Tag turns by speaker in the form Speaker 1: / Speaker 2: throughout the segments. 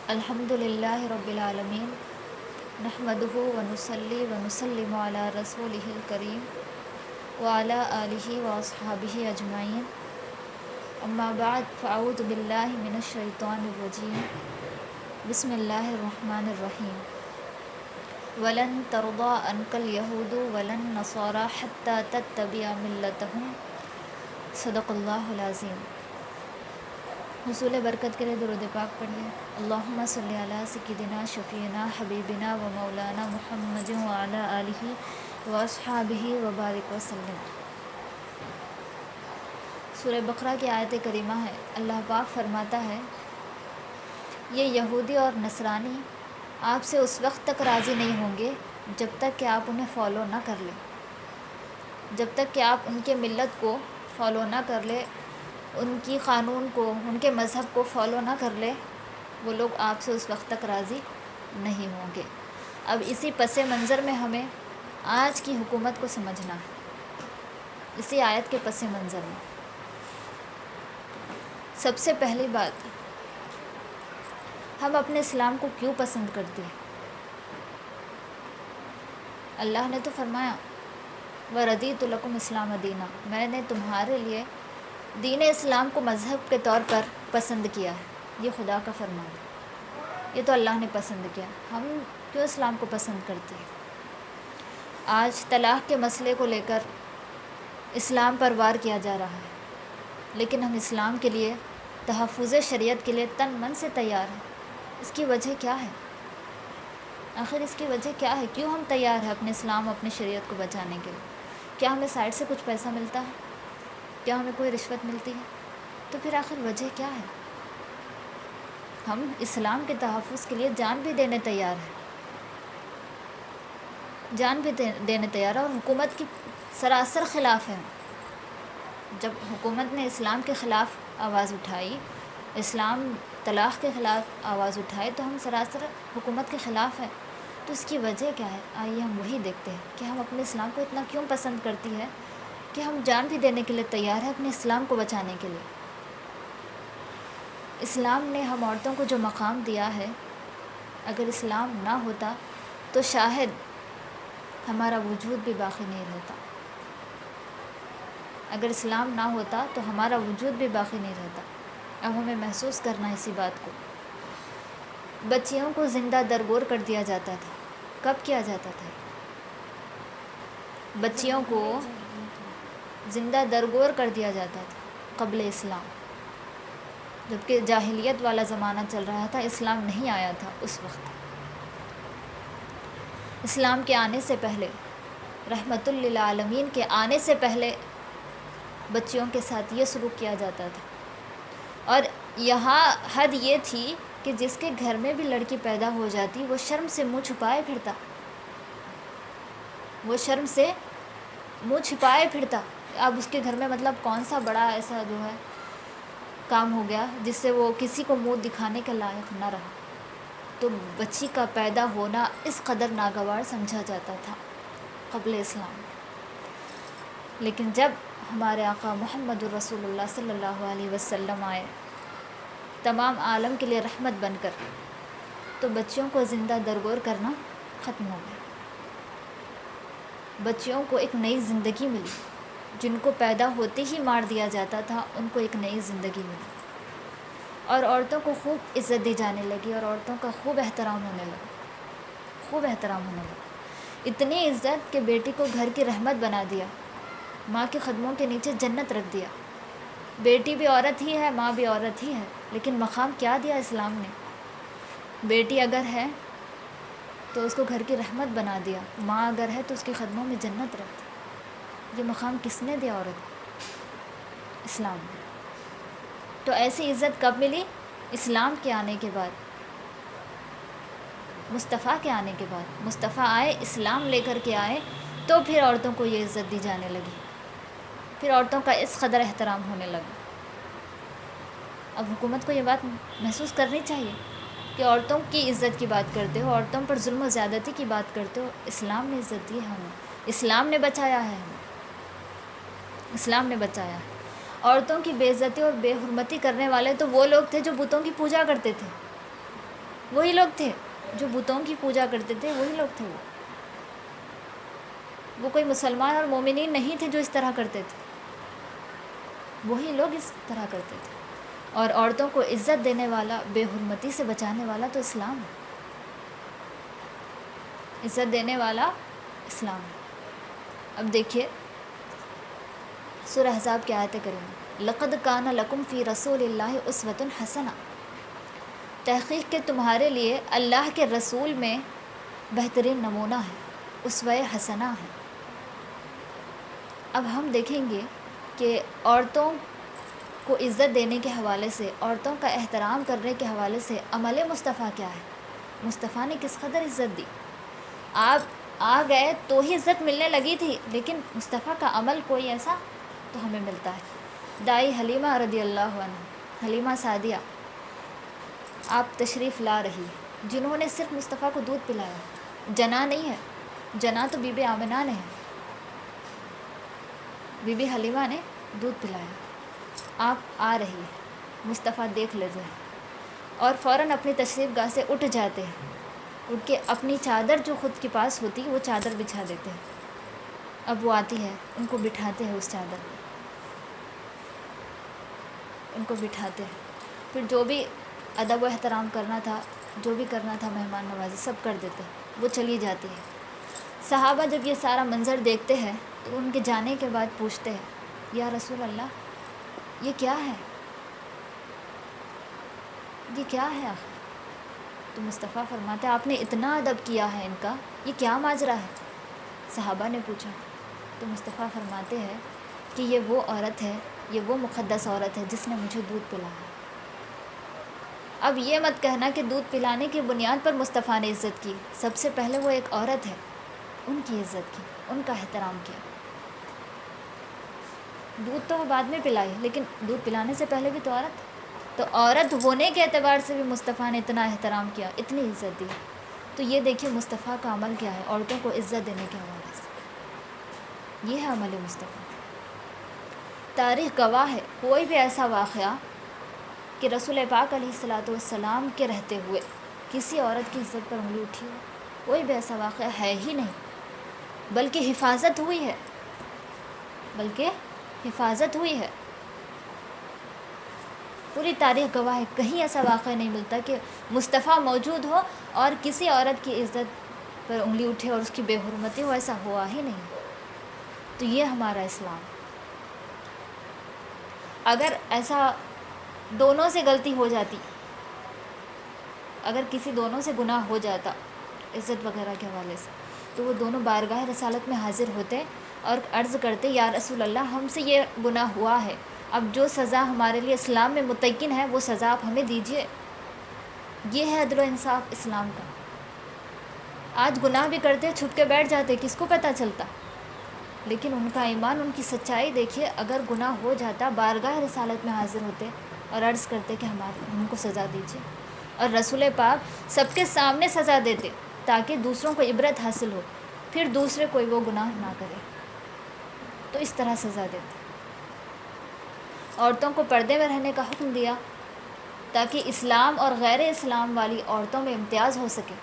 Speaker 1: الحمد للہ رب العالمین نحمدہ ونصلی ونسلم علی رسولہ الکریم وعلی آلہ واصحابہ اجمعین اما بعد فاعوذ باللہ من الشیطان الرجیم بسم اللہ الرحمن الرحیم ولن ترضى عنك اليہود ولا النصارى حتى تتبع ملتهم صدق اللہ العظیم۔ حصول برکت کے لیے درود پاک پڑھیے۔ اللہم صلی علی سیدنا شفیعنا حبیبنا و مولانا محمد وعلی آلہ واصحابہ وبارک وسلم۔ سورہ بقرہ کی آیت کریمہ ہے۔ اللہ پاک فرماتا ہے، یہ یہودی اور نصرانی آپ سے اس وقت تک راضی نہیں ہوں گے جب تک کہ آپ انہیں فالو نہ کر لیں، جب تک کہ آپ ان کے ملت کو فالو نہ کر لیں، ان کی قانون کو، ان کے مذہب کو فالو نہ کر لے، وہ لوگ آپ سے اس وقت تک راضی نہیں ہوں گے۔ اب اسی پس منظر میں ہمیں آج کی حکومت کو سمجھنا ہے، اسی آیت کے پس منظر میں۔ سب سے پہلی بات، ہم اپنے اسلام کو کیوں پسند کرتے ہیں؟ اللہ نے تو فرمایا وَرَضِيتُ لَكُمْ اسلام دینہ، میں نے تمہارے لیے دین اسلام کو مذہب کے طور پر پسند کیا ہے۔ یہ خدا کا فرمان ہے، یہ تو اللہ نے پسند کیا۔ ہم کیوں اسلام کو پسند کرتے ہیں؟ آج طلاق کے مسئلے کو لے کر اسلام پر وار کیا جا رہا ہے، لیکن ہم اسلام کے لیے، تحفظ شریعت کے لیے تن من سے تیار ہیں۔ اس کی وجہ کیا ہے؟ آخر اس کی وجہ کیا ہے؟ کیوں ہم تیار ہیں اپنے اسلام، اپنی شریعت کو بچانے کے لیے؟ کیا ہمیں سائڈ سے کچھ پیسہ ملتا ہے؟ کیا ہمیں کوئی رشوت ملتی ہے؟ تو پھر آخر وجہ کیا ہے؟ ہم اسلام کے تحفظ کے لیے جان بھی دینے تیار ہیں، جان بھی دینے تیار ہیں، اور حکومت کی سراسر خلاف ہیں۔ جب حکومت نے اسلام کے خلاف آواز اٹھائی، اسلام طلاق کے خلاف آواز اٹھائی، تو ہم سراسر حکومت کے خلاف ہیں۔ تو اس کی وجہ کیا ہے؟ آئیے ہم وہی دیکھتے ہیں کہ ہم اپنے اسلام کو اتنا کیوں پسند کرتی ہے کہ ہم جان بھی دینے کے لیے تیار ہیں اپنے اسلام کو بچانے کے لیے۔ اسلام نے ہم عورتوں کو جو مقام دیا ہے، اگر اسلام نہ ہوتا تو شاید ہمارا وجود بھی باقی نہیں رہتا۔ اگر اسلام نہ ہوتا تو ہمارا وجود بھی باقی نہیں رہتا۔ اب ہمیں محسوس کرنا ہے اسی بات کو۔ بچیوں کو زندہ درگور کر دیا جاتا تھا۔ کب کیا جاتا تھا؟ بچیوں کو زندہ درگور کر دیا جاتا تھا قبل اسلام، جبکہ جاہلیت والا زمانہ چل رہا تھا، اسلام نہیں آیا تھا اس وقت۔ اسلام کے آنے سے پہلے، رحمت للعالمین کے آنے سے پہلے بچیوں کے ساتھ یہ سلوک کیا جاتا تھا، اور یہاں حد یہ تھی کہ جس کے گھر میں بھی لڑکی پیدا ہو جاتی، وہ شرم سے منہ چھپائے پھرتا، وہ شرم سے منہ چھپائے پھرتا۔ اب اس کے گھر میں مطلب کون سا بڑا ایسا جو ہے کام ہو گیا جس سے وہ کسی کو منہ دکھانے کے لائق نہ رہا۔ تو بچی کا پیدا ہونا اس قدر ناگوار سمجھا جاتا تھا قبل اسلام۔ لیکن جب ہمارے آقا محمد الرسول اللہ صلی اللہ علیہ وسلم آئے تمام عالم کے لیے رحمت بن کر، تو بچیوں کو زندہ درگور کرنا ختم ہو گیا۔ بچیوں کو ایک نئی زندگی ملی، جن کو پیدا ہوتے ہی مار دیا جاتا تھا، ان کو ایک نئی زندگی ملی، اور عورتوں کو خوب عزت دی جانے لگی، اور عورتوں کا خوب احترام ہونے لگا، خوب احترام ہونے لگا۔ اتنی عزت کہ بیٹی کو گھر کی رحمت بنا دیا، ماں کے قدموں کے نیچے جنت رکھ دیا۔ بیٹی بھی عورت ہی ہے، ماں بھی عورت ہی ہے، لیکن مقام کیا دیا اسلام نے؟ بیٹی اگر ہے تو اس کو گھر کی رحمت بنا دیا، ماں اگر ہے تو اس کے قدموں میں جنت رکھ دی۔ یہ مقام کس نے دیا عورت کو؟ اسلام نے۔ تو ایسی عزت کب ملی؟ اسلام کے آنے کے بعد، مصطفیٰ کے آنے کے بعد۔ مصطفیٰ آئے، اسلام لے کر کے آئے، تو پھر عورتوں کو یہ عزت دی جانے لگی، پھر عورتوں کا اس قدر احترام ہونے لگا۔ اب حکومت کو یہ بات محسوس کرنی چاہیے کہ عورتوں کی عزت کی بات کرتے ہو، عورتوں پر ظلم و زیادتی کی بات کرتے ہو، اسلام نے عزت دی ہے ہمیں، اسلام نے بچایا ہے ہمیں، اسلام نے بچایا ہے۔ عورتوں کی بے عزتی اور بے حرمتی کرنے والے تو وہ لوگ تھے جو بتوں کی پوجا کرتے تھے، وہی لوگ تھے جو بتوں کی پوجا کرتے تھے، وہی لوگ تھے وہ کوئی مسلمان اور مومنین نہیں تھے جو اس طرح کرتے تھے، وہی لوگ اس طرح کرتے تھے۔ اور عورتوں کو عزت دینے والا، بے حرمتی سے بچانے والا تو اسلام ہے، عزت دینے والا اسلام ہے۔ اب دیکھیے سورہ احزاب کی آیت کریمہ، لقد کان لکم فی رسول اللہ اسوۃ حسنہ، تحقیق کہ تمہارے لیے اللہ کے رسول میں بہترین نمونہ ہے، اسوہ حسنہ ہے۔ اب ہم دیکھیں گے کہ عورتوں کو عزت دینے کے حوالے سے، عورتوں کا احترام کرنے کے حوالے سے عمل مصطفیٰ کیا ہے، مصطفیٰ نے کس قدر عزت دی۔ آپ آ گئے تو ہی عزت ملنے لگی تھی، لیکن مصطفیٰ کا عمل کوئی ایسا تو ہمیں ملتا ہے۔ دائی حلیمہ رضی اللہ عنہ، حلیمہ سعدیہ، آپ تشریف لا رہی ہے، جنہوں نے صرف مصطفیٰ کو دودھ پلایا، جنا نہیں ہے، جنا تو بی بی آمنہ نے ہے، بی بی حلیمہ نے دودھ پلایا۔ آپ آ رہی ہے، مصطفیٰ دیکھ لیتے ہیں اور فوراً اپنی تشریف گاہ سے اٹھ جاتے ہیں، اٹھ کے اپنی چادر جو خود کے پاس ہوتی وہ چادر بچھا دیتے ہیں۔ اب وہ آتی ہے، ان کو بٹھاتے ہیں اس چادر پہ، ان کو بٹھاتے ہیں، پھر جو بھی ادب و احترام کرنا تھا، جو بھی کرنا تھا مہمان نوازی سب کر دیتے ہیں، وہ چلی جاتی ہے۔ صحابہ جب یہ سارا منظر دیکھتے ہیں تو ان کے جانے کے بعد پوچھتے ہیں، یا رسول اللہ یہ کیا ہے، یہ کیا ہے آخر؟ تو مصطفیٰ فرماتے ہیں آپ نے اتنا ادب کیا ہے ان کا، یہ کیا ماجرا ہے؟ صحابہ نے پوچھا تو مصطفیٰ فرماتے ہیں کہ یہ وہ عورت ہے، یہ وہ مقدس عورت ہے جس نے مجھے دودھ پلایا۔ اب یہ مت کہنا کہ دودھ پلانے کی بنیاد پر مصطفیٰ نے عزت کی، سب سے پہلے وہ ایک عورت ہے، ان کی عزت کی، ان کا احترام کیا۔ دودھ تو وہ بعد میں پلائی، لیکن دودھ پلانے سے پہلے بھی تو عورت، تو عورت ہونے کے اعتبار سے بھی مصطفیٰ نے اتنا احترام کیا، اتنی عزت دی۔ تو یہ دیکھیے مصطفیٰ کا عمل کیا ہے عورتوں کو عزت دینے کے حوالے سے، یہ ہے عمل مصطفیٰ۔ تاریخ گواہ ہے، کوئی بھی ایسا واقعہ کہ رسول پاک علیہ الصلاۃ والسلام کے رہتے ہوئے کسی عورت کی عزت پر انگلی اٹھی ہو، کوئی بھی ایسا واقعہ ہے ہی نہیں، بلکہ حفاظت ہوئی ہے، بلکہ حفاظت ہوئی ہے۔ پوری تاریخ گواہ ہے، کہیں ایسا واقعہ نہیں ملتا کہ مصطفیٰ موجود ہو اور کسی عورت کی عزت پر انگلی اٹھے اور اس کی بے حرمتی ہو، ایسا ہوا ہی نہیں۔ تو یہ ہمارا اسلام۔ اگر ایسا دونوں سے غلطی ہو جاتی، اگر کسی دونوں سے گناہ ہو جاتا عزت وغیرہ کے حوالے سے، تو وہ دونوں بارگاہ رسالت میں حاضر ہوتے اور عرض کرتے، یا رسول اللہ ہم سے یہ گناہ ہوا ہے، اب جو سزا ہمارے لیے اسلام میں متعین ہے وہ سزا آپ ہمیں دیجیے۔ یہ ہے عدل و انصاف اسلام کا۔ آج گناہ بھی کرتے چھپ کے بیٹھ جاتے، کس کو پتہ چلتا، لیکن ان کا ایمان، ان کی سچائی دیکھیے، اگر گناہ ہو جاتا بارگاہ رسالت میں حاضر ہوتے اور عرض کرتے کہ ہم کو سزا دیجیے، اور رسول پاک سب کے سامنے سزا دیتے تاکہ دوسروں کو عبرت حاصل ہو، پھر دوسرے کوئی وہ گناہ نہ کرے، تو اس طرح سزا دیتے۔ عورتوں کو پردے میں رہنے کا حکم دیا تاکہ اسلام اور غیر اسلام والی عورتوں میں امتیاز ہو سکے۔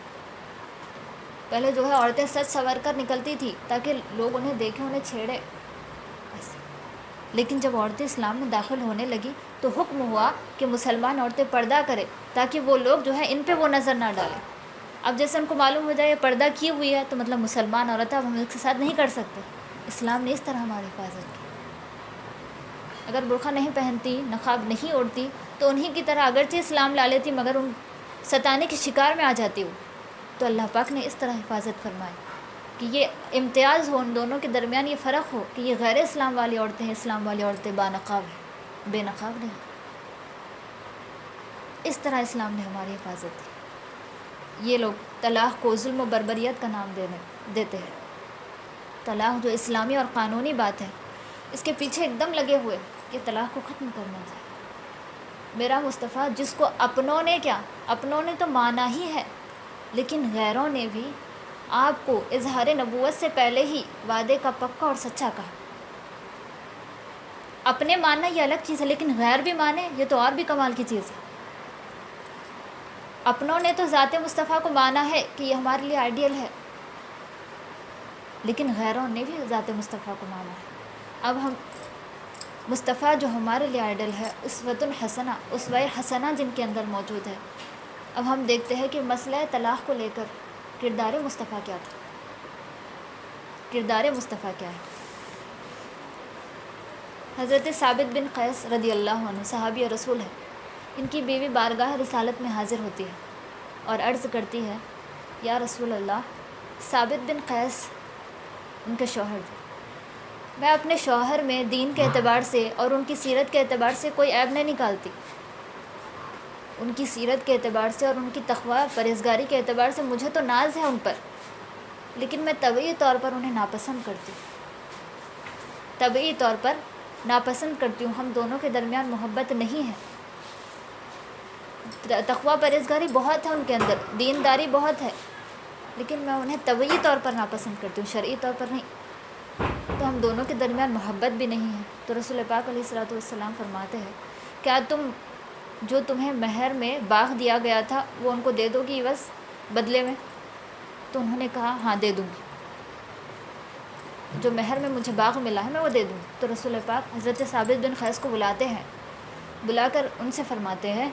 Speaker 1: پہلے جو ہے عورتیں سج سنور کر نکلتی تھی تاکہ لوگ انہیں دیکھیں، انہیں چھیڑے، لیکن جب عورتیں اسلام میں داخل ہونے لگی تو حکم ہوا کہ مسلمان عورتیں پردہ کرے تاکہ وہ لوگ جو ہے ان پہ وہ نظر نہ ڈالیں۔ اب جیسے ان کو معلوم ہو جائے یہ پردہ کی ہوئی ہے تو مطلب مسلمان عورت ہے، اب ہم اس کے ساتھ نہیں کر سکتے۔ اسلام نے اس طرح ہماری حفاظت کی۔ اگر برقع نہیں پہنتی، نقاب نہیں اوڑھتی تو انہی کی طرح اگرچہ اسلام لا لیتی مگر ان ستانے کے شکار میں آ جاتی ہو، تو اللہ پاک نے اس طرح حفاظت فرمائی کہ یہ امتیاز ہو، ان دونوں کے درمیان یہ فرق ہو کہ یہ غیر اسلام والی عورتیں ہیں، اسلام والی عورتیں بانقاب ہیں، بے نقاب نہیں۔ اس طرح اسلام نے ہماری حفاظت کی۔ یہ لوگ طلاق کو ظلم و بربریت کا نام دیتے ہیں۔ طلاق جو اسلامی اور قانونی بات ہے، اس کے پیچھے ایک دم لگے ہوئے کہ طلاق کو ختم کرنا چاہیے۔ میرا مصطفیٰ جس کو اپنوں نے کیا، اپنوں نے تو مانا ہی ہے، لیکن غیروں نے بھی آپ کو اظہار نبوت سے پہلے ہی وعدے کا پکا اور سچا کہا۔ اپنے ماننا یہ الگ چیز ہے، لیکن غیر بھی مانے، یہ تو اور بھی کمال کی چیز ہے۔ اپنوں نے تو ذات مصطفیٰ کو مانا ہے کہ یہ ہمارے لیے آئیڈیل ہے، لیکن غیروں نے بھی ذات مصطفیٰ کو مانا ہے۔ اب ہم مصطفیٰ جو ہمارے لیے آئیڈل ہے، اسوۃ حسنہ، اسوہ حسنہ جن کے اندر موجود ہے، اب ہم دیکھتے ہیں کہ مسئلہ طلاق کو لے کر کردار مصطفیٰ کیا تھا، کردار مصطفیٰ کیا ہے۔ حضرت ثابت بن قیس رضی اللہ عنہ صحابی رسول ہے، ان کی بیوی بارگاہ رسالت میں حاضر ہوتی ہے اور عرض کرتی ہے، یا رسول اللہ، ثابت بن قیس ان کے شوہر تھے، میں اپنے شوہر میں دین کے اعتبار سے اور ان کی سیرت کے اعتبار سے کوئی عیب نہیں نکالتی، ان کی سیرت کے اعتبار سے اور ان کی تقوی پرہیزگاری کے اعتبار سے مجھے تو ناز ہے ان پر، لیکن میں طبعی طور پر انہیں ناپسند کرتی ہوں، طبعی طور پر ناپسند کرتی ہوں، ہم دونوں کے درمیان محبت نہیں ہے، تقوی پرہیزگاری بہت ہے ان کے اندر، دینداری بہت ہے، لیکن میں انہیں طبعی طور پر ناپسند کرتی ہوں، شرعی طور پر نہیں، تو ہم دونوں کے درمیان محبت بھی نہیں ہے۔ تو رسول پاک علیہ الصلوۃ والسلام فرماتے ہیں، کیا تم جو تمہیں مہر میں باغ دیا گیا تھا وہ ان کو دے دو گی بس بدلے میں؟ تو انہوں نے کہا ہاں دے دوں گی، جو مہر میں مجھے باغ ملا ہے میں وہ دے دوں گی۔ تو رسول پاک حضرت ثابت بن قیس کو بلاتے ہیں، بلا کر ان سے فرماتے ہیں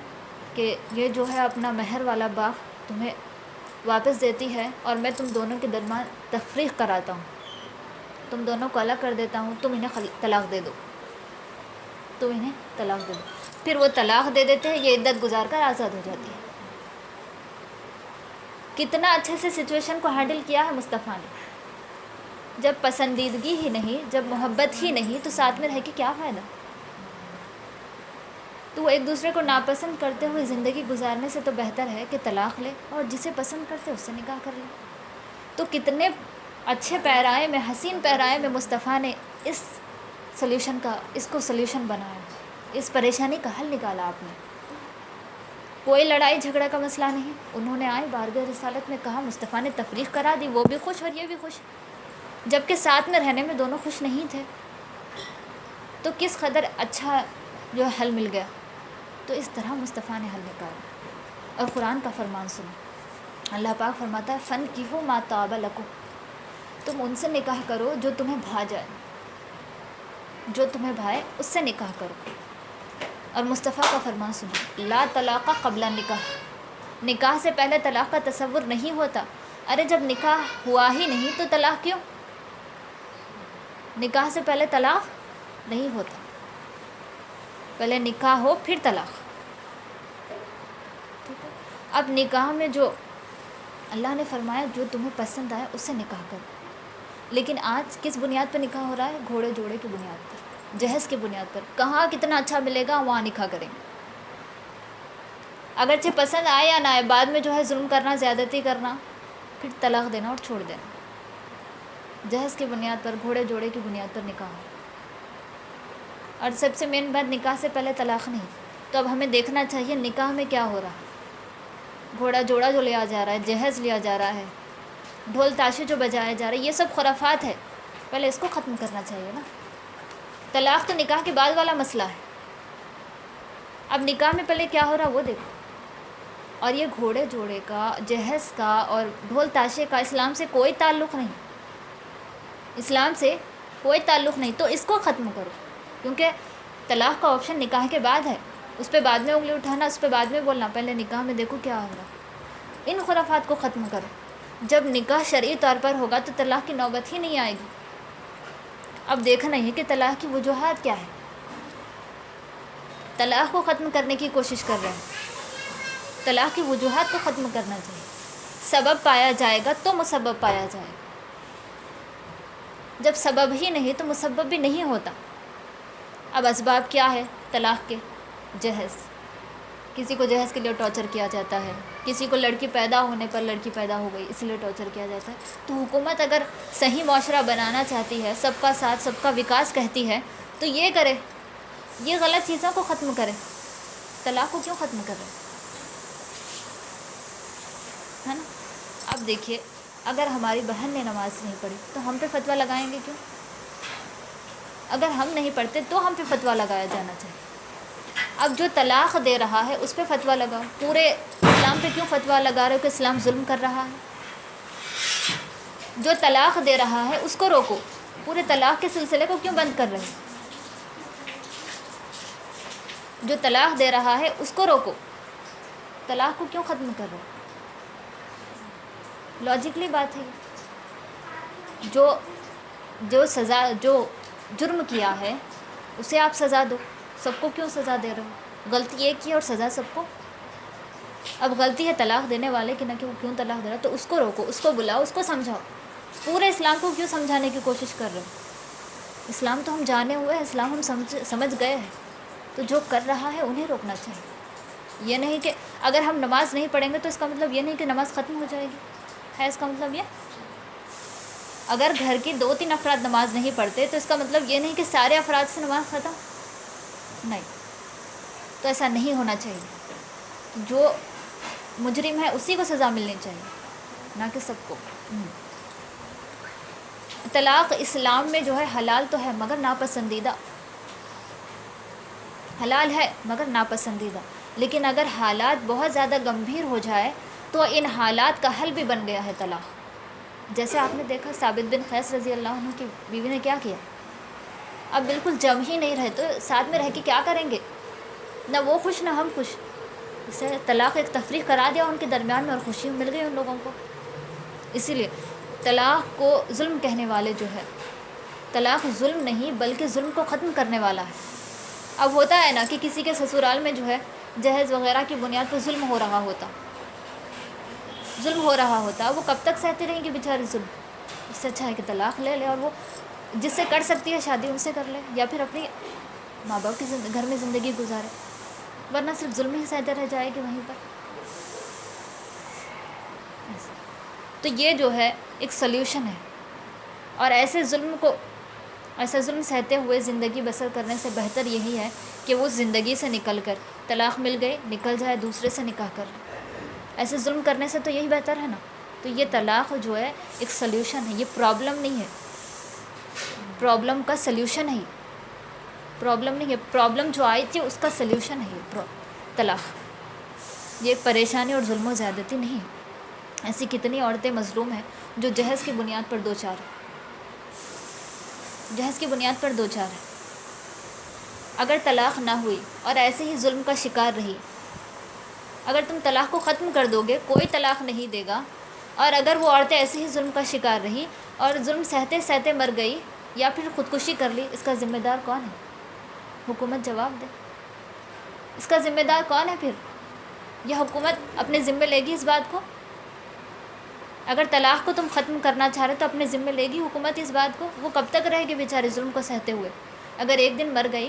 Speaker 1: کہ یہ جو ہے اپنا مہر والا باغ تمہیں واپس دیتی ہے اور میں تم دونوں کے درمیان تفریق کراتا ہوں، تم دونوں کو الگ کر دیتا ہوں، تم انہیں طلاق دے دو، تم انہیں طلاق دے دو۔ پھر وہ طلاق دے دیتے ہیں، یہ عدت گزار کر آزاد ہو جاتی ہے۔ کتنا اچھے سے سچویشن کو ہینڈل کیا ہے مصطفیٰ نے، جب پسندیدگی ہی نہیں، جب محبت ہی نہیں تو ساتھ میں رہ کے کیا فائدہ؟ تو وہ ایک دوسرے کو ناپسند کرتے ہوئے زندگی گزارنے سے تو بہتر ہے کہ طلاق لے اور جسے پسند کرتے اس سے نکاح کر لے۔ تو کتنے اچھے پیرائے میں، حسین پیرائے میں مصطفیٰ نے اس سلیوشن کا، اس کو سلیوشن بنایا، اس پریشانی کا حل نکالا آپ نے۔ کوئی لڑائی جھگڑا کا مسئلہ نہیں، انہوں نے آئے بارگاہ رسالت میں کہا، مصطفیٰ نے تفریق کرا دی، وہ بھی خوش اور یہ بھی خوش، جبکہ ساتھ میں رہنے میں دونوں خوش نہیں تھے، تو کس قدر اچھا جو حل مل گیا۔ تو اس طرح مصطفیٰ نے حل نکالا۔ اور قرآن کا فرمان سنو، اللہ پاک فرماتا ہے، فَانْكِحُوا مَا طَابَ لَكُمْ، تم ان سے نکاح کرو جو تمہیں بھا جائے، جو تمہیں بھائے اس سے نکاح کرو۔ اور مصطفیٰ کا فرمان سنو، لا طلاق قبل نکاح، نکاح سے پہلے طلاق کا تصور نہیں ہوتا۔ ارے جب نکاح ہوا ہی نہیں تو طلاق کیوں؟ نکاح سے پہلے طلاق نہیں ہوتا، پہلے نکاح ہو پھر طلاق۔ اب نکاح میں جو اللہ نے فرمایا جو تمہیں پسند آئے اس سے نکاح کرو، لیکن آج کس بنیاد پر نکاح ہو رہا ہے؟ گھوڑے جوڑے کی بنیاد پر، جہیز کی بنیاد پر، کہاں کتنا اچھا ملے گا وہاں نکاح کریں گے، اگرچہ پسند آئے یا نہ آئے، بعد میں جو ہے ظلم کرنا، زیادتی کرنا، پھر طلاق دینا اور چھوڑ دینا۔ جہیز کی بنیاد پر، گھوڑے جوڑے کی بنیاد پر نکاح ہو، اور سب سے مین بات نکاح سے پہلے طلاق نہیں۔ تو اب ہمیں دیکھنا چاہیے نکاح میں کیا ہو رہا ہے، گھوڑا جوڑا جو لیا جا رہا ہے، جہیز لیا جا رہا ہے، ڈھول تاشے جو بجائے جا رہے ہیں، یہ سب خرافات ہے، پہلے اس کو ختم کرنا چاہیے نا۔ طلاق تو نکاح کے بعد والا مسئلہ ہے، اب نکاح میں پہلے کیا ہو رہا ہے وہ دیکھو۔ اور یہ گھوڑے جوڑے کا، جہیز کا اور ڈھول تاشے کا اسلام سے کوئی تعلق نہیں، اسلام سے کوئی تعلق نہیں، تو اس کو ختم کرو، کیونکہ طلاق کا آپشن نکاح کے بعد ہے، اس پہ بعد میں انگلی اٹھانا، اس پہ بعد میں بولنا، پہلے نکاح میں دیکھو کیا ہوگا۔ ان خرافات کو ختم کرو، جب نکاح شرعی طور پر ہوگا تو طلاق کی نوبت ہی نہیں آئے گی۔ اب دیکھنا ہے کہ طلاق کی وجوہات کیا ہے، طلاق کو ختم کرنے کی کوشش کر رہے ہیں، طلاق کی وجوہات کو ختم کرنا چاہیے۔ سبب پایا جائے گا تو مسبب پایا جائے گا، جب سبب ہی نہیں تو مسبب بھی نہیں ہوتا۔ اب اسباب کیا ہے طلاق کے؟ جہیز، کسی کو جہیز کے لیے ٹارچر کیا جاتا ہے، کسی کو لڑکی پیدا ہونے پر لڑکی پیدا ہو گئی اس لیے ٹارچر کیا جاتا ہے۔ تو حکومت اگر صحیح معاشرہ بنانا چاہتی ہے، سب کا ساتھ سب کا وکاس کہتی ہے، تو یہ کرے، یہ غلط چیزوں کو ختم کرے، طلاق کو کیوں ختم کر رہے ہے نا؟ اب دیکھیے، اگر ہماری بہن نے نماز نہیں پڑھی تو ہم پہ فتویٰ لگائیں گے کیوں؟ اگر ہم نہیں پڑھتے تو ہم پہ فتویٰ لگایا جانا چاہیے۔ اب جو طلاق دے رہا ہے اس پہ فتویٰ لگاؤ، پورے اسلام پہ کیوں فتویٰ لگا رہے ہو کہ اسلام ظلم کر رہا ہے؟ جو طلاق دے رہا ہے اس کو روکو، پورے طلاق کے سلسلے کو کیوں بند کر رہے ہو؟ جو طلاق دے رہا ہے اس کو روکو، طلاق کو کیوں ختم کر رہے ہو؟ لاجکلی بات ہے یہ۔ جو سزا، جو جرم کیا ہے اسے آپ سزا دو، سب کو کیوں سزا دے رہے ہو؟ غلطی ایک کی ہے اور سزا سب کو۔ اب غلطی ہے طلاق دینے والے کی، نہ کہ وہ کیوں طلاق دے رہا ہے، تو اس کو روکو، اس کو بلاؤ، اس کو سمجھاؤ۔ پورے اسلام کو کیوں سمجھانے کی کوشش کر رہے ہو؟ اسلام تو ہم جانے ہوئے ہیں، اسلام ہم سمجھ گئے ہیں، تو جو کر رہا ہے انہیں روکنا چاہیے۔ یہ نہیں کہ اگر ہم نماز نہیں پڑھیں گے تو اس کا مطلب یہ نہیں کہ نماز ختم ہو جائے گی، ہے اس کا مطلب یہ؟ اگر گھر کی 2-3 افراد نماز نہیں پڑھتے تو اس کا مطلب یہ نہیں کہ سارے افراد سے نماز ختم، نہیں، تو ایسا نہیں ہونا چاہیے۔ جو مجرم ہے اسی کو سزا ملنی چاہیے، نہ کہ سب کو۔ طلاق اسلام میں جو ہے حلال تو ہے مگر ناپسندیدہ، حلال ہے مگر ناپسندیدہ، لیکن اگر حالات بہت زیادہ گمبھیر ہو جائے تو ان حالات کا حل بھی بن گیا ہے طلاق۔ جیسے آپ نے دیکھا ثابت بن قیس رضی اللہ عنہ کی بیوی نے کیا کیا، اب بالکل جم ہی نہیں رہے تو ساتھ میں رہ کے کیا کریں گے، نہ وہ خوش نہ ہم خوش، اسے طلاق ایک تفریق کرا دیا ان کے درمیان میں اور خوشی مل گئی ان لوگوں کو۔ اسی لیے طلاق کو ظلم کہنے والے جو ہے، طلاق ظلم نہیں بلکہ ظلم کو ختم کرنے والا ہے۔ اب ہوتا ہے نا کہ کسی کے سسرال میں جو ہے جہیز وغیرہ کی بنیاد پر ظلم ہو رہا ہوتا، وہ کب تک سہتی رہیں گی بیچاری ظلم؟ اس سے اچھا ہے کہ طلاق لے لے، اور وہ جس سے کر سکتی ہے شادی ان سے کر لے، یا پھر اپنی ماں باپ کے گھر میں زندگی گزارے، ورنہ صرف ظلم ہی سہتے رہ جائے گی وہیں پر۔ تو یہ جو ہے ایک سلیوشن ہے، اور ایسے ظلم سہتے ہوئے زندگی بسر کرنے سے بہتر یہی ہے کہ وہ زندگی سے نکل کر، طلاق مل گئی نکل جائے، دوسرے سے نکاح کر لے۔ ایسے ظلم کرنے سے تو یہی بہتر ہے نا۔ تو یہ طلاق جو ہے ایک سلیوشن ہے، یہ پرابلم نہیں ہے، پرابلم کا سلیوشن ہے، پرابلم نہیں ہے، پرابلم جو آئی تھی اس کا سلیوشن ہے یہ طلاق۔ یہ پریشانی اور ظلم و زیادتی نہیں ہے۔ ایسی کتنی عورتیں مظلوم ہیں جو جہیز کی بنیاد پر دو چار ہیں۔ اگر طلاق نہ ہوئی اور ایسے ہی ظلم کا شکار رہی، اگر تم طلاق کو ختم کر دو گے کوئی طلاق نہیں دے گا، اور اگر وہ عورتیں ایسے ہی ظلم کا شکار رہی اور ظلم سہتے سہتے مر گئی یا پھر خودکشی کر لی، اس کا ذمہ دار کون ہے؟ حکومت جواب دے، اس کا ذمہ دار کون ہے پھر؟ یہ حکومت اپنے ذمہ لے گی اس بات کو؟ اگر طلاق کو تم ختم کرنا چاہ رہے تو اپنے ذمہ لے گی حکومت اس بات کو؟ وہ کب تک رہے گی بیچارے ظلم کو سہتے ہوئے؟ اگر ایک دن مر گئی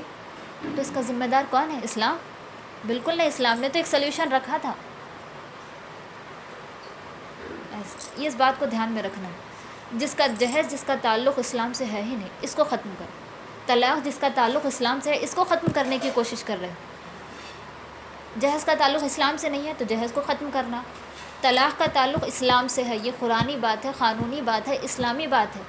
Speaker 1: تو اس کا ذمہ دار کون ہے؟ اسلام؟ بالکل نہیں، اسلام نے تو ایک سلیوشن رکھا تھا۔ یہ اس بات کو دھیان میں رکھنا ہے، جس کا تعلق اسلام سے ہے ہی نہیں اس کو ختم کر، طلاق جس کا تعلق اسلام سے ہے اس کو ختم کرنے کی کوشش کر رہے ہیں۔ جہیز کا تعلق اسلام سے نہیں ہے تو جہیز کو ختم کرنا، طلاق کا تعلق اسلام سے ہے، یہ قرآنی بات ہے، قانونی بات ہے، اسلامی بات ہے،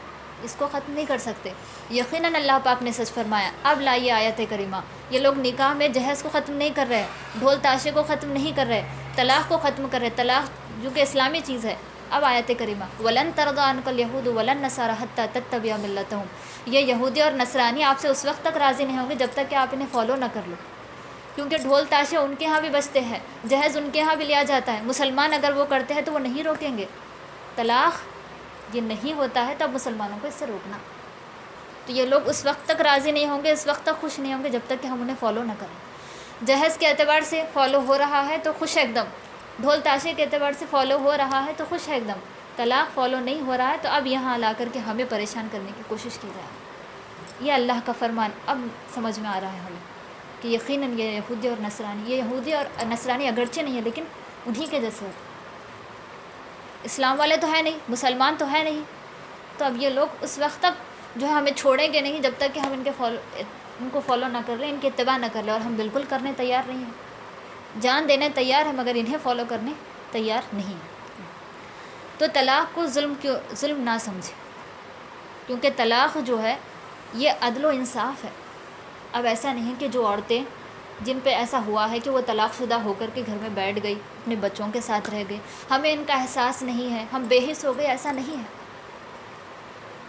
Speaker 1: اس کو ختم نہیں کر سکتے۔ یقیناً اللہ پاک نے سچ فرمایا۔ اب لائیے آیت کریمہ، یہ لوگ نکاح میں جہیز کو ختم نہیں کر رہے، ڈھول تاشے کو ختم نہیں کر رہے، طلاق کو ختم کر رہے، طلاق جو کہ اسلامی چیز ہے۔ اب آیت کریمہ، وَلَن تَرْضَىٰ عَنْكَ الْيَهُودُ وَلَا النَّصَارَىٰ حَتَّىٰ تَتَّبِعَ مِلَّتَهُمْ، یہ یہودی اور نصرانی آپ سے اس وقت تک راضی نہیں ہوں گے جب تک کہ آپ انہیں فالو نہ کر لو، کیونکہ ڈھول تاشے ان کے ہاں بھی بجتے ہیں، جہیز ان کے ہاں بھی لیا جاتا ہے، مسلمان اگر وہ کرتے ہیں تو وہ نہیں روکیں گے۔ طلاق یہ نہیں ہوتا ہے تو اب مسلمانوں کو اس سے روکنا۔ تو یہ لوگ اس وقت تک راضی نہیں ہوں گے، اس وقت تک خوش نہیں ہوں گے جب تک کہ ہم انہیں فالو نہ کریں۔ جہیز کے اعتبار سے فالو ہو رہا ہے تو خوش ہے ایک دم، ڈھول تاشے کے اعتبار سے فالو ہو رہا ہے تو خوش ہے ایک دم، طلاق فالو نہیں ہو رہا ہے تو اب یہاں لا کر کے ہمیں پریشان کرنے کی کوشش کی جائے۔ یہ اللہ کا فرمان اب سمجھ میں آ رہا ہے ہمیں کہ یقیناً یہ یہودی اور نصرانی اگرچہ نہیں ہے لیکن انہی کے جیسے ہے، اسلام والے تو ہے نہیں، مسلمان تو ہے نہیں، تو اب یہ لوگ اس وقت تک جو ہے ہمیں چھوڑیں گے نہیں جب تک کہ ہم ان کو فالو نہ کر لیں، ان کی اتباع نہ کر لیں، اور ہم بالکل کرنے تیار نہیں ہیں، جان دینے تیار ہیں مگر انہیں فالو کرنے تیار نہیں ہیں۔ تو طلاق کو ظلم نہ سمجھے، کیونکہ طلاق جو ہے یہ عدل و انصاف ہے۔ اب ایسا نہیں کہ جو عورتیں جن پہ ایسا ہوا ہے کہ وہ طلاق شدہ ہو کر کے گھر میں بیٹھ گئی، اپنے بچوں کے ساتھ رہ گئی، ہمیں ان کا احساس نہیں ہے، ہم بے حس ہو گئے، ایسا نہیں ہے،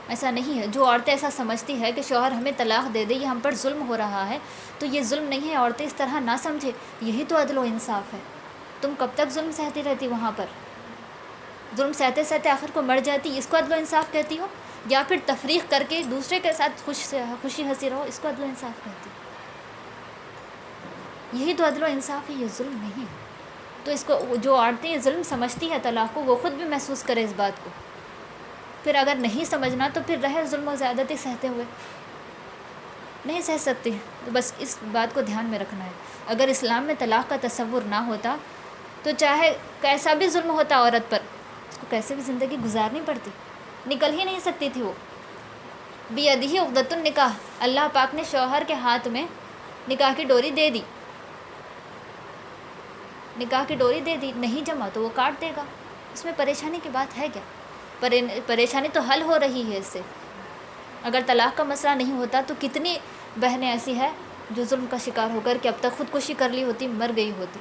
Speaker 1: ایسا نہیں ہے۔ جو عورتیں ایسا سمجھتی ہے کہ شوہر ہمیں طلاق دے دے، یہ ہم پر ظلم ہو رہا ہے، تو یہ ظلم نہیں ہے، عورتیں اس طرح نہ سمجھے، یہی تو عدل و انصاف ہے۔ تم کب تک ظلم سہتی رہتی وہاں پر؟ ظلم سہتے سہتے آخر کو مر جاتی، اس کو عدل و انصاف کہتی ہو؟ یا پھر تفریق کر کے دوسرے کے ساتھ خوشی ہنسی رہو، اس کو عدل و انصاف کہتی ہو؟ یہی تو عدل و انصاف ہے، یہ ظلم نہیں ہے۔ تو اس کو جو عورتیں یہ ظلم سمجھتی ہے طلاق کو، وہ خود بھی محسوس کرے اس بات کو، پھر اگر نہیں سمجھنا تو پھر رہے ظلم و زیادتی سہتے ہوئے، نہیں سہ سکتی۔ تو بس اس بات کو دھیان میں رکھنا ہے۔ اگر اسلام میں طلاق کا تصور نہ ہوتا تو چاہے کیسا بھی ظلم ہوتا عورت پر، اس کو کیسے بھی زندگی گزارنی پڑتی، نکل ہی نہیں سکتی تھی وہ۔ بیدہ عقدۃ النکاح، اللہ پاک نے شوہر کے ہاتھ میں نکاح کی ڈوری دے دی، نکاح کی ڈوری دے دی، نہیں جما تو وہ کاٹ دے گا، اس میں پریشانی کی بات ہے کیا؟ پریشانی تو حل ہو رہی ہے اس سے۔ اگر طلاق کا مسئلہ نہیں ہوتا تو کتنی بہنیں ایسی ہیں جو ظلم کا شکار ہو کر کے اب تک خودکشی کر لی ہوتی، مر گئی ہوتی۔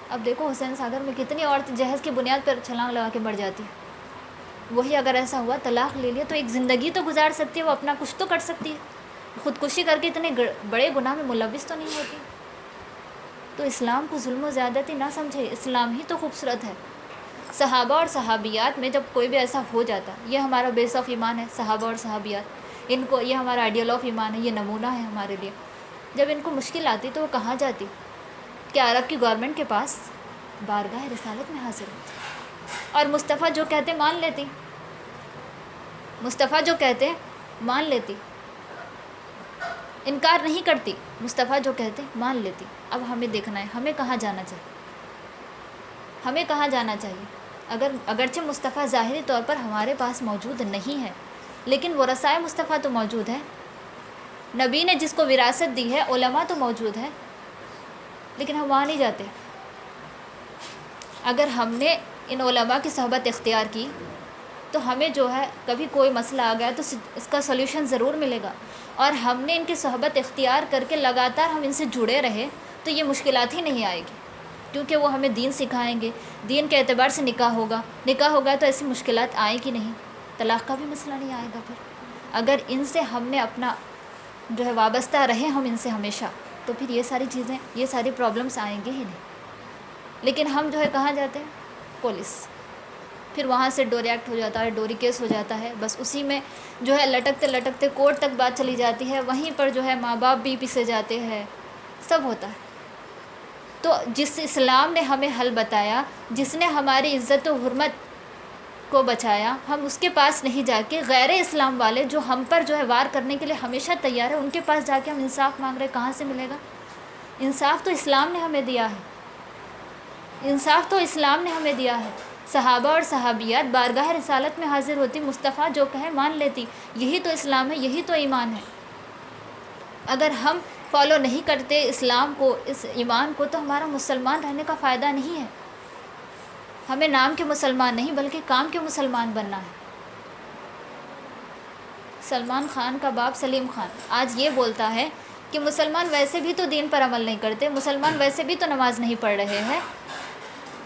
Speaker 1: اب دیکھو حسین ساگر میں کتنی عورتیں جہیز کی بنیاد پر چھلانگ لگا کے مر جاتی ہیں۔ وہی اگر ایسا ہوا طلاق لے لیا تو ایک زندگی تو گزار سکتی ہے، وہ اپنا کچھ تو کر سکتی ہے، خودکشی کر کے اتنے بڑے گناہ میں ملوث تو نہیں ہوتی۔ تو اسلام کو ظلم و زیادتی نہ سمجھے، اسلام ہی تو خوبصورت ہے۔ صحابہ اور صحابیات میں جب کوئی بھی ایسا ہو جاتا، یہ ہمارا بیس آف ایمان ہے، صحابہ اور صحابیات، ان کو یہ ہمارا آئیڈیل آف ایمان ہے، یہ نمونہ ہے ہمارے لیے۔ جب ان کو مشکل آتی تو وہ کہاں جاتی؟ کہ عرب کی گورنمنٹ کے پاس بارگاہ رسالت میں حاضر ہوتی، اور مصطفیٰ جو کہتے مان لیتی، مصطفیٰ جو کہتے مان لیتی، انکار نہیں کرتی، مصطفیٰ جو کہتے مان لیتی۔ اب ہمیں دیکھنا ہے ہمیں کہاں جانا چاہیے، ہمیں کہاں جانا چاہیے۔ اگرچہ مصطفیٰ ظاہری طور پر ہمارے پاس موجود نہیں ہے، لیکن ورثائے مصطفیٰ تو موجود ہے، نبی نے جس کو وراثت دی ہے، علماء تو موجود ہے، لیکن ہم وہاں نہیں جاتے۔ اگر ہم نے ان علماء کی صحبت اختیار کی تو ہمیں جو ہے کبھی کوئی مسئلہ آ گیا تو اس کا سلیوشن ضرور ملے گا، اور ہم نے ان کی صحبت اختیار کر کے لگاتار ہم ان سے جڑے رہے تو یہ مشکلات ہی نہیں آئے گی، کیونکہ وہ ہمیں دین سکھائیں گے، دین کے اعتبار سے نکاح ہوگا تو ایسی مشکلات آئیں گی نہیں، طلاق کا بھی مسئلہ نہیں آئے گا۔ پھر اگر ان سے ہم نے اپنا جو ہے وابستہ رہے ہم ان سے ہمیشہ، تو پھر یہ ساری چیزیں، یہ ساری پرابلمس آئیں گے ہی نہیں۔ لیکن ہم جو ہے کہاں جاتے ہیں؟ پولیس، پھر وہاں سے ڈوری ایکٹ ہو جاتا ہے، ڈوری کیس ہو جاتا ہے، بس اسی میں جو ہے لٹکتے لٹکتے کورٹ تک بات چلی جاتی ہے، وہیں پر جو ہے ماں باپ بھی پیسے جاتے ہیں، سب ہوتا ہے۔ تو جس اسلام نے ہمیں حل بتایا، جس نے ہماری عزت و حرمت کو بچایا، ہم اس کے پاس نہیں جا کے غیر اسلام والے جو ہم پر جو ہے وار کرنے کے لیے ہمیشہ تیار ہے، ان کے پاس جا کے ہم انصاف مانگ رہے، کہاں سے ملے گا؟ انصاف تو اسلام نے ہمیں دیا ہے، انصاف تو اسلام نے ہمیں دیا ہے۔ صحابہ اور صحابیات بارگاہ رسالت میں حاضر ہوتی، مصطفیٰ جو کہے مان لیتی، یہی تو اسلام ہے، یہی تو ایمان ہے۔ اگر ہم فالو نہیں کرتے اسلام کو، اس ایمان کو، تو ہمارا مسلمان رہنے کا فائدہ نہیں ہے۔ ہمیں نام کے مسلمان نہیں بلکہ کام کے مسلمان بننا ہے۔ سلمان خان کا باپ سلیم خان آج یہ بولتا ہے کہ مسلمان ویسے بھی تو دین پر عمل نہیں کرتے، مسلمان ویسے بھی تو نماز نہیں پڑھ رہے ہیں،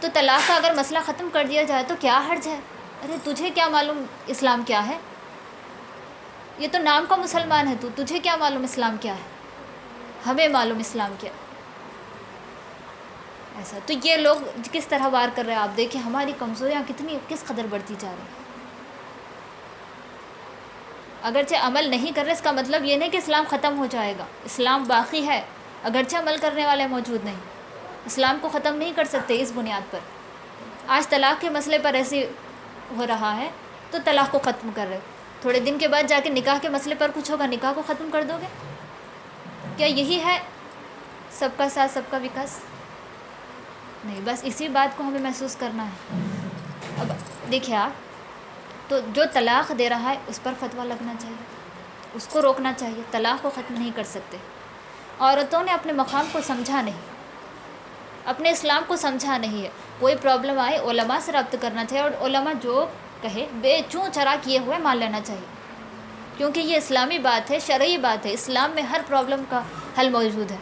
Speaker 1: تو طلاق کا اگر مسئلہ ختم کر دیا جائے تو کیا حرج ہے؟ ارے تجھے کیا معلوم اسلام کیا ہے؟ یہ تو نام کا مسلمان ہے، تجھے کیا معلوم اسلام کیا ہے؟ ہمیں معلوم اسلام کیا ایسا۔ تو یہ لوگ کس طرح وار کر رہے ہیں، آپ دیکھیں ہماری کمزوریاں کس قدر بڑھتی جا رہی ہیں۔ اگرچہ عمل نہیں کر رہے، اس کا مطلب یہ نہیں کہ اسلام ختم ہو جائے گا، اسلام باقی ہے، اگرچہ عمل کرنے والے موجود نہیں، اسلام کو ختم نہیں کر سکتے اس بنیاد پر۔ آج طلاق کے مسئلے پر ایسے ہو رہا ہے تو طلاق کو ختم کر رہے، تھوڑے دن کے بعد جا کے نکاح کے مسئلے پر کچھ ہوگا، نکاح کو ختم کر دو گے؟ کیا یہی ہے سب کا ساتھ سب کا وکاس؟ نہیں، بس اسی بات کو ہمیں محسوس کرنا ہے۔ اب دیکھیں آپ، تو جو طلاق دے رہا ہے اس پر فتویٰ لگنا چاہیے، اس کو روکنا چاہیے، طلاق کو ختم نہیں کر سکتے۔ عورتوں نے اپنے مقام کو سمجھا نہیں، اپنے اسلام کو سمجھا نہیں ہے، کوئی پرابلم آئے علماء سے رابطہ کرنا چاہیے، اور علماء جو کہے بے چوں چرا کیے ہوئے مان لینا چاہیے، کیونکہ یہ اسلامی بات ہے، شرعی بات ہے، اسلام میں ہر پرابلم کا حل موجود ہے۔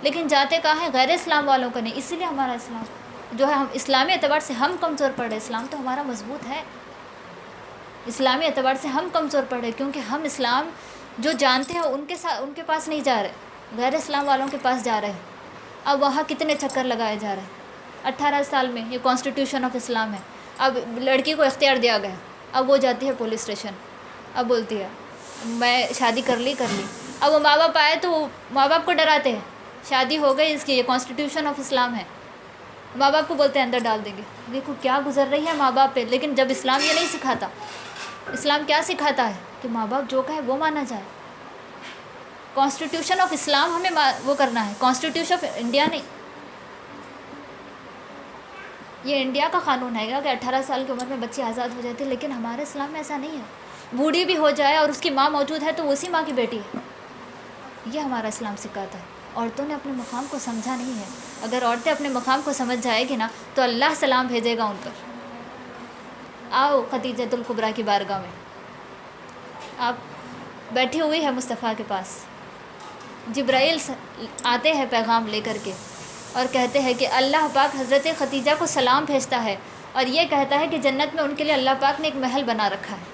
Speaker 1: لیکن جاتے کہاں ہیں؟ غیر اسلام والوں کا نہیں. اسی لیے ہمارا اسلام جو ہے، ہم اسلامی اعتبار سے ہم کمزور پڑ رہے. اسلام تو ہمارا مضبوط ہے، اسلامی اعتبار سے ہم کمزور پڑ رہے، کیونکہ ہم اسلام جو جانتے ہیں ان کے پاس نہیں جا رہے، غیر اسلام والوں کے پاس جا رہے ہیں. اب وہاں کتنے چکر لگائے جا رہے ہیں. 18 سال میں یہ کانسٹیٹیوشن آف اسلام ہے. اب لڑکی کو اختیار دیا گیا، اب وہ جاتی ہے پولیس اسٹیشن، اب بولتی ہے میں شادی کر لی. اب وہ ماں باپ آئے تو وہ ماں باپ کو ڈراتے ہیں، شادی ہو گئی اس کی، یہ کانسٹیٹیوشن آف اسلام ہے. ماں باپ کو بولتے ہیں اندر ڈال دیں گے. دیکھو کیا گزر رہی ہے ماں باپ پہ. لیکن جب اسلام یہ نہیں سکھاتا، اسلام کیا سکھاتا ہے کہ ماں باپ جو کہے وہ مانا جائے. کانسٹیٹیوشن آف اسلام ہمیں وہ کرنا ہے، کانسٹیٹیوشن آف انڈیا نہیں. یہ انڈیا کا قانون ہے کہ 18 سال کی عمر میں بچی آزاد ہو جاتی ہے، لیکن ہمارے اسلام میں ایسا نہیں ہے. بوڑھی بھی ہو جائے اور اس کی ماں موجود ہے تو وہ اسی ماں کی بیٹی ہے. یہ ہمارا اسلام سکھاتا ہے. عورتوں نے اپنے مقام کو سمجھا نہیں ہے. اگر عورتیں اپنے مقام کو سمجھ جائے گی نا تو اللہ سلام بھیجے گا ان پر. آؤ خدیجۃ الکبریٰ کی بارگاہ میں، آپ بیٹھی ہوئی ہے مصطفیٰ کے پاس، جبرائیل آتے ہیں پیغام لے کر کے اور کہتے ہیں کہ اللہ پاک حضرت خدیجہ کو سلام بھیجتا ہے اور یہ کہتا ہے کہ جنت میں ان کے لیے اللہ پاک نے ایک محل بنا رکھا ہے.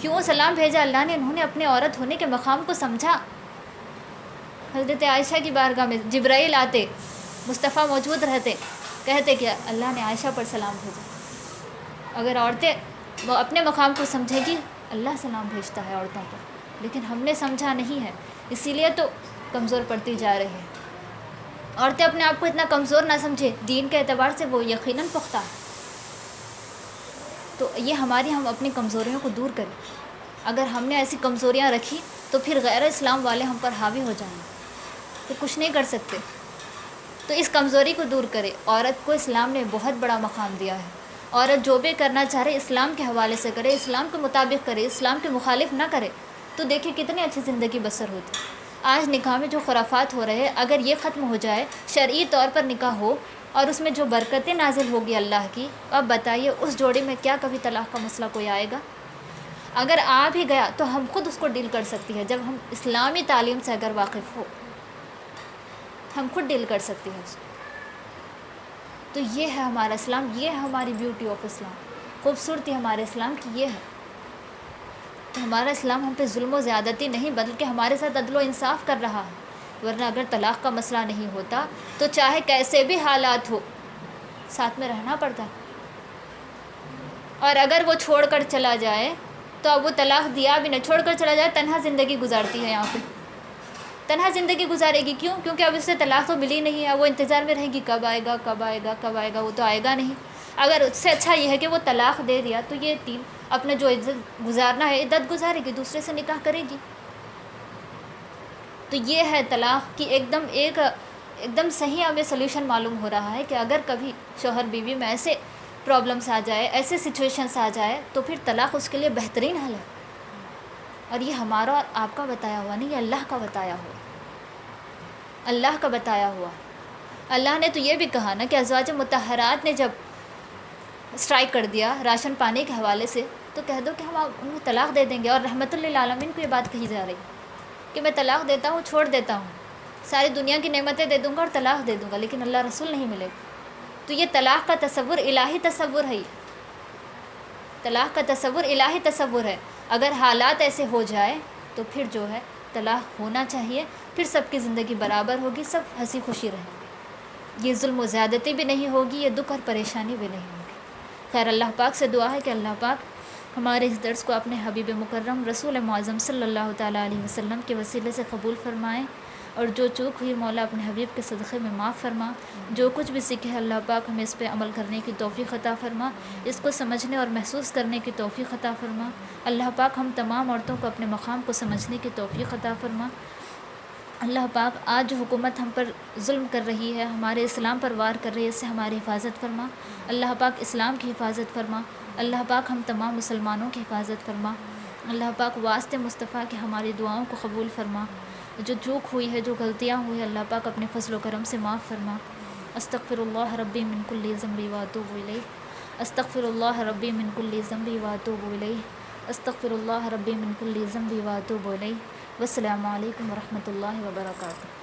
Speaker 1: کیوں سلام بھیجا اللہ نے؟ انہوں نے اپنے عورت ہونے کے مقام کو سمجھا. حضرت عائشہ کی بارگاہ میں جبرائیل آتے، مصطفیٰ موجود رہتے، کہتے کہ اللہ نے عائشہ پر سلام بھیجا. اگر عورتیں وہ اپنے مقام کو سمجھے گی، اللہ سلام بھیجتا ہے عورتوں پر. لیکن ہم نے سمجھا نہیں ہے، اسی لیے تو کمزور پڑتی جا رہی ہے. عورتیں اپنے آپ کو اتنا کمزور نہ سمجھے، دین کے اعتبار سے وہ یقیناً پختہ ہے. تو یہ ہم اپنی کمزوریوں کو دور کریں. اگر ہم نے ایسی کمزوریاں رکھی تو پھر غیر اسلام والے ہم پر حاوی ہو جائیں گے، تو کچھ نہیں کر سکتے. تو اس کمزوری کو دور کرے. عورت کو اسلام نے بہت بڑا مقام دیا ہے. عورت جو بھی کرنا چاہ رہے اسلام کے حوالے سے کرے، اسلام کے مطابق کرے، اسلام کے مخالف نہ کرے، تو دیکھیں کتنی اچھی زندگی بسر ہوتی. آج نکاح میں جو خرافات ہو رہے ہیں، اگر یہ ختم ہو جائے، شرعی طور پر نکاح ہو اور اس میں جو برکتیں نازل ہوگی اللہ کی، اب بتائیے اس جوڑے میں کیا کبھی طلاق کا مسئلہ کوئی آئے گا؟ اگر آ بھی گیا تو ہم خود اس کو ڈیل کر سکتی ہے. جب ہم اسلامی تعلیم سے اگر واقف ہو، ہم خود ڈیل کر سکتے ہیں اس کو. تو یہ ہے ہمارا اسلام، یہ ہے ہماری بیوٹی آف اسلام. خوبصورتی ہمارے اسلام کی یہ ہے. تو ہمارا اسلام ہم پہ ظلم و زیادتی نہیں بلکہ ہمارے ساتھ عدل و انصاف کر رہا ہے. ورنہ اگر طلاق کا مسئلہ نہیں ہوتا تو چاہے کیسے بھی حالات ہو ساتھ میں رہنا پڑتا. اور اگر وہ چھوڑ کر چلا جائے تو اب وہ طلاق دیا بھی نہیں، چھوڑ کر چلا جائے، تنہا زندگی گزارتی ہے یہاں پہ. تنہا زندگی گزارے گی. کیوں؟ کیونکہ اب اس سے طلاق تو ملی نہیں ہے. وہ انتظار میں رہے گی کب آئے گا، کب آئے گا، کب آئے گا. وہ تو آئے گا نہیں. اگر اس سے اچھا یہ ہے کہ وہ طلاق دے دیا تو یہ تین اپنے جو عزت گزارنا ہے عدت گزارے گی، دوسرے سے نکاح کرے گی. تو یہ ہے طلاق کی ایک دم صحیح ہمیں سلیوشن معلوم ہو رہا ہے کہ اگر کبھی شوہر بیوی میں ایسے پرابلمس آ جائے، ایسے سچویشنس آ جائے، تو پھر طلاق اس کے لیے بہترین حل ہے. اور یہ ہمارا اور آپ کا بتایا ہوا نہیں، یہ اللہ کا بتایا ہوا، اللہ کا بتایا ہوا. اللہ نے تو یہ بھی کہا نا کہ ازواج مطہرات نے جب اسٹرائک کر دیا راشن پانے کے حوالے سے تو کہہ دو کہ ہم ان کو طلاق دے دیں گے. اور رحمت للعالمین کو یہ بات کہی جا رہی کہ میں طلاق دیتا ہوں، چھوڑ دیتا ہوں، ساری دنیا کی نعمتیں دے دوں گا اور طلاق دے دوں گا، لیکن اللہ رسول نہیں ملے. تو یہ طلاق کا تصور الہی تصور ہے. طلاق کا تصور الہی تصور ہے. اگر حالات ایسے ہو جائے تو پھر جو ہے طلاق ہونا چاہیے. پھر سب کی زندگی برابر ہوگی، سب ہنسی خوشی رہیں گے. یہ ظلم و زیادتی بھی نہیں ہوگی، یہ دکھ اور پریشانی بھی نہیں ہوگی. خیر اللہ پاک سے دعا ہے کہ اللہ پاک ہمارے اس درس کو اپنے حبیب مکرم رسول معظم صلی اللہ تعالیٰ علیہ وسلم کے وسیلے سے قبول فرمائیں، اور جو چوک ہوئی مولا اپنے حبیب کے صدقے میں معاف فرما. جو کچھ بھی سیکھے اللہ پاک ہمیں اس پہ عمل کرنے کی توفیق عطا فرما، اس کو سمجھنے اور محسوس کرنے کی توفیق عطا فرما. اللہ پاک ہم تمام عورتوں کو اپنے مقام کو سمجھنے کی توفیق عطا فرما. اللہ پاک آج جو حکومت ہم پر ظلم کر رہی ہے، ہمارے اسلام پر وار کر رہی ہے، اس سے ہماری حفاظت فرما. اللہ پاک اسلام کی حفاظت فرما. اللہ پاک ہم تمام مسلمانوں کی حفاظت فرما. اللہ پاک واسطے مصطفیٰ کی ہماری دعاؤں کو قبول فرما. جو چوک ہوئی ہے، جو غلطیاں ہوئی ہیں، اللہ پاک اپنے فضل و کرم سے معاف فرما. استغفر اللہ ربی من کل ذنب واتوب الیہ. استغفر اللہ ربی من کل ذنب واتوب الیہ. استغفر اللہ ربی من کل ذنب واتوب الیہ. والسلام علیکم ورحمۃ اللہ وبرکاتہ.